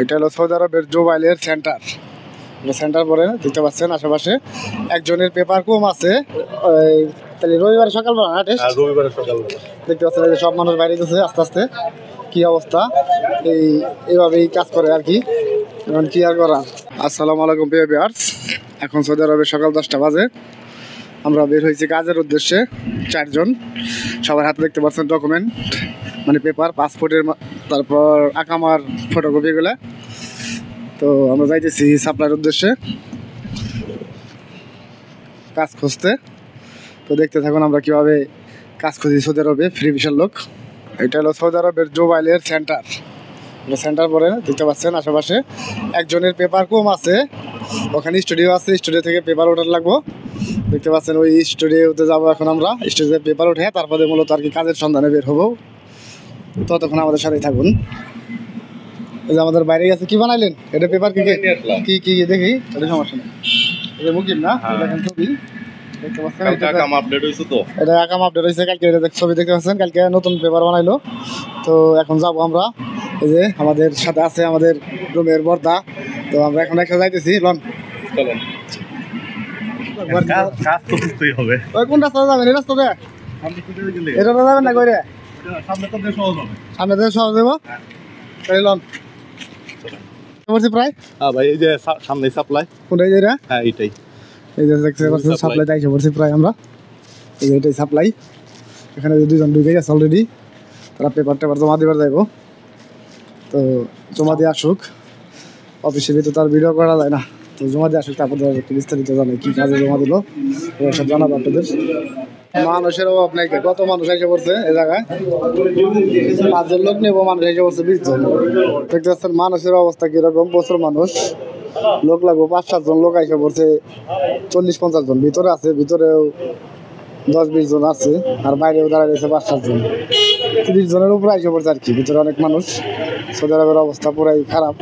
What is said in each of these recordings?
এটা হলো সৌদি আরবের জুবাইলের সেন্টার। সেন্টার পরে দেখতে পাচ্ছেন আশেপাশে একজনের পেপার কম আছে। তাহলে রবিবার সকালবেলা না টেস্ট? রবিবারের সকালবেলা দেখতে পাচ্ছেন যে সব মানুষ বাইরে গেছে আস্তে আস্তে। কি অবস্থা, এইভাবেই কাজ করে আর কি। এখন কি আর করা। আসসালামু আলাইকুম প্রিয় ভিউয়ার্স, এখন সৌদি আরবের সকাল 10টা বাজে। আমরা বের হয়েছি কাজের উদ্দেশ্যে, 4 জন। সবার হাতে দেখতে পাচ্ছেন ডকুমেন্ট, মানে পেপার, পাসপোর্টের, তারপর আকামার ফটোকপিগুলো। তো আমরা যাইতেছি সাপ্লাইয়ের উদ্দেশ্যে কাজ খুঁজতে। তো দেখতে থাকুন আমরা কিভাবে কাজ খুঁজি সৌদি আরবে, ফ্রি ভিসার লোক। এটা হলো সৌদি আরবের জুবাইলের সেন্টার। সেন্টার পরে দেখতে পাচ্ছেন আশেপাশে একজনের পেপার কম আছে, ওখানে স্টুডিও আছে, স্টুডিও থেকে পেপার ওঠার লাগবো। দেখতে পাচ্ছেন ওই স্টুডিওতে যাবো এখন আমরা। স্টুডিওতে পেপার উঠে তারপরে মূলত আর কি কাজের সন্ধানে বের হবো। ততক্ষণ আমাদের সাথেই থাকুন। এই যে আমাদের বাইরে গেছে, কি বানাইলেন? এটা পেপার কি কি কি দেখি, এটা সমস্যা নেই। এটা মুকিম না, দেখেন ছবি দেখতে পাচ্ছেন। এটা আকাম আপডেট হয়েছে কালকে। এটা ছবি দেখতে পাচ্ছেন, কালকে নতুন পেপার বানাইলো। তো এখন যাবো আমরা। এই যে আমাদের সাথে আছে আমাদের রুমের বর্দা। তো আমরা এখন একসাথে যাইতেছি। লন চলেন। ওই কোন রাস্তা যাবেন? এই রাস্তা দেয় এটা যাবেন না? কইরে সামনে থেকে সহজ দেবো। লন প্রায় ভাই এই যে সামনে সাপ্লাই কোনটাই যে হ্যাঁ এইটাই, এই যে দেখতে পাচ্ছেন সাপ্লাই আইসা পড়ছি প্রায় আমরা। এই এটাই সাপ্লাই। এখানে দুজন ঢুকে গেছে অলরেডি, তারা পেপার টেপার জমা দিবার যাইব। তো জমা দিয়ে আসুক, অফিসের ভিতরে তার ভিডিও করা যায় না। তো জমা দিয়ে আসুক, তারপর একটু বিস্তারিত জানে কি কাজে জমা দিল, সব জানাবো আপনাদের। মানুষের অভাব নাই, কত মানুষ এসে পড়ছে এই জায়গায়। 5 জন লোক নেবো, মানুষ এসে পড়ছে 20 জন। দেখতে পাচ্ছেন মানুষের অবস্থা কিরকম, প্রচুর মানুষ। লোক লাগবো 5-7 জন লোক এসে পড়ছে, 40-50 জন ভিতরে আছে, ভিতরেও 10-20 জন আছে, আর বাইরেও দাঁড়ায় রয়েছে 5-7 জন। 30 জনের উপরে এসে পড়ছে আর কি, ভিতরে অনেক মানুষ। সৌদি আরবের অবস্থা পুরাই খারাপ।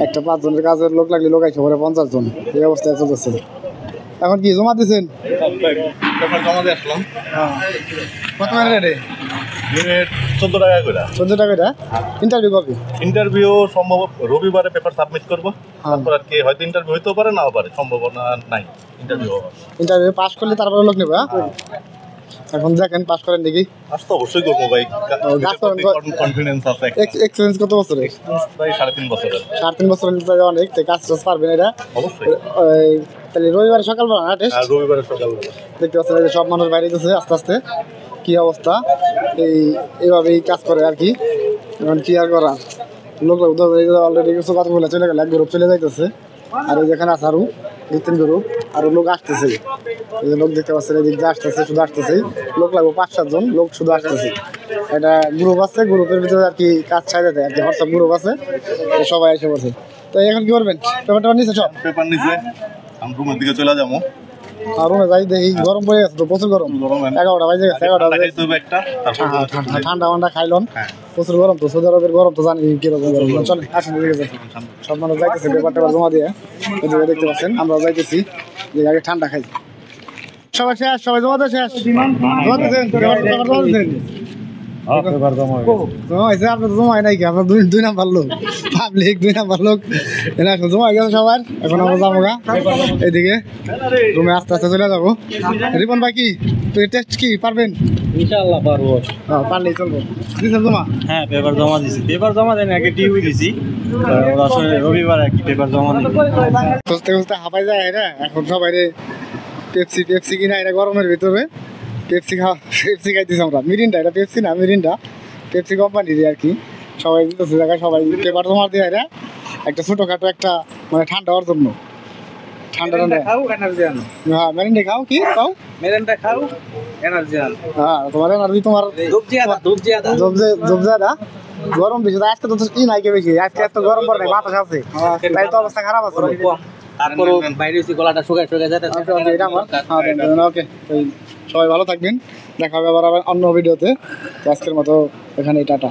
একটা 5 জনের কাজের লোক লাগলে লোক এসে পড়ে 50 জন, এই অবস্থায় চলতেছে। এখন কি জমা দিচ্ছেন? জমা দিয়ে আসলাম। কত টাকা রেটে? 14 টাকা করে। 14 টাকা এটা? ইন্টারভিউ কবে? ইন্টারভিউ সম্ভব রবিবারে পেপার সাবমিট করবো। তারপর আর কি হয়তো ইন্টারভিউ হইতেও পারে, নাও পারে, সম্ভাবনা নাই ইন্টারভিউ পাস করলে তারপরে লোক নেবে। এখন দেখেন পাস করেন দেখি। পাস তো অবশ্যই করবো ভাই, কনফিডেন্স আছে। এক্সপিরিয়েন্স কত বছরে? ভাই 3.5 বছরের। 3.5 বছরের অনেক, কাজ টাজ পারবেন এটা অবশ্যই। তাহলে রবিবার সকালবেলা না টেস্ট? রবিবারের সকালবেলা। দেখতে পাচ্ছেন যে সব মানুষ বাইরে গেছে আস্তে আস্তে। কি অবস্থা, এইভাবেই কাজ করে আর কি। এখন কি আর করা, লোক অলরেডি কিছু কথা বলে চলে গেল, এক গ্রুপ চলে যাইতেছে। আর এই যেখানে আছে আরো 2-3 গ্রুপ, আরো লোক আসতেছে। এই যে লোক দেখতে পাচ্ছেন এদিক দিয়ে আসতেছে, শুধু আসতেছে। লোক লাগবে 5-7 জন লোক শুধু আসতেছে। এটা গ্রুপ আছে, গ্রুপের ভিতরে আর কি কাজ ছাইড়ে দেয় আর কি, হোয়াটসঅ্যাপ গ্রুপ আছে, সবাই এসে পড়ছে। তো এখন কি করবেন? পেপার নিচে সব পেপার নিচে আমি রুমের দিকে চলে যাবো। আর রুমে যাই দেখি, গরম পড়ে গেছে তো, প্রচুর গরম। 11টা বাজে গেছে, 11টা ঠান্ডা মান্ডা খাইলন। প্রচুর গরম তো, সৌদি আরবের গরম তো জানি কিরকম গরম। চলে আসেন দিকে যাই, সব মানুষ যাইতেছে পেপার টেপার জমা দিয়ে। এদিকে দেখতে পাচ্ছেন আমরা যাইতেছি, যে আগে ঠান্ডা খাই। সবাই শেষ, সবাই জমা দিয়ে শেষ। জমা দিয়েছেন? আপনার জমা হয় নাই কি? আপনার 2 নাম্বার লোক, পাবলিক 2 নাম্বার লোক এখন জমা হয়ে গেছে সবার। এখন আমরা যাবো গা এইদিকে রুমে, আস্তে আস্তে চলে যাবো। রিপন ভাই কি তুই টেস্ট কি পারবেন? ইনশাআল্লাহ পারবো। পারলেই চলবো। দিচ্ছেন জমা? হ্যাঁ পেপার জমা দিছি। পেপার জমা দেন আগে টিউই দিছি। ওরা আসলে রবিবার আর কি পেপার জমা দিই। খুঁজতে খুঁজতে হাঁপাই যায় না এখন সবাই রে। পেপসি কিনা, এটা গরমের ভিতরে পেপসি খাইতেছি আমরা। মিরিন্ডা, এটা পেপসি না, মিরিন্ডা পেপসি কোম্পানির আর কি। সবাই দিতেছে জায়গায়, সবাই পেপার জমা দিয়ে এটা একটা ছোটোখাটো একটা মানে ঠান্ডা হওয়ার জন্য। ঠান্ডা খাও এনার্জি আনো। হ্যাঁ মেরিন্ডা খাও, কি খাও? মেরেন্ডা খাও এনার্জি আনো। হ্যাঁ তোমার এনার্জি, তোমার জবজিয়াদা। গরম বেশি আজকে তো কি নাই কে বেশি, আজকে এত গরম পড়ে নাই, বাতাস আছে, তাই তো অবস্থা খারাপ আছে। তারপরও বাইরে গলাটা শুকায় যাচ্ছে। এটা আমার ওকে। সবাই ভালো থাকবেন, দেখা হবে আবার অন্য ভিডিওতে। আজকের মতো এখানে টাটা।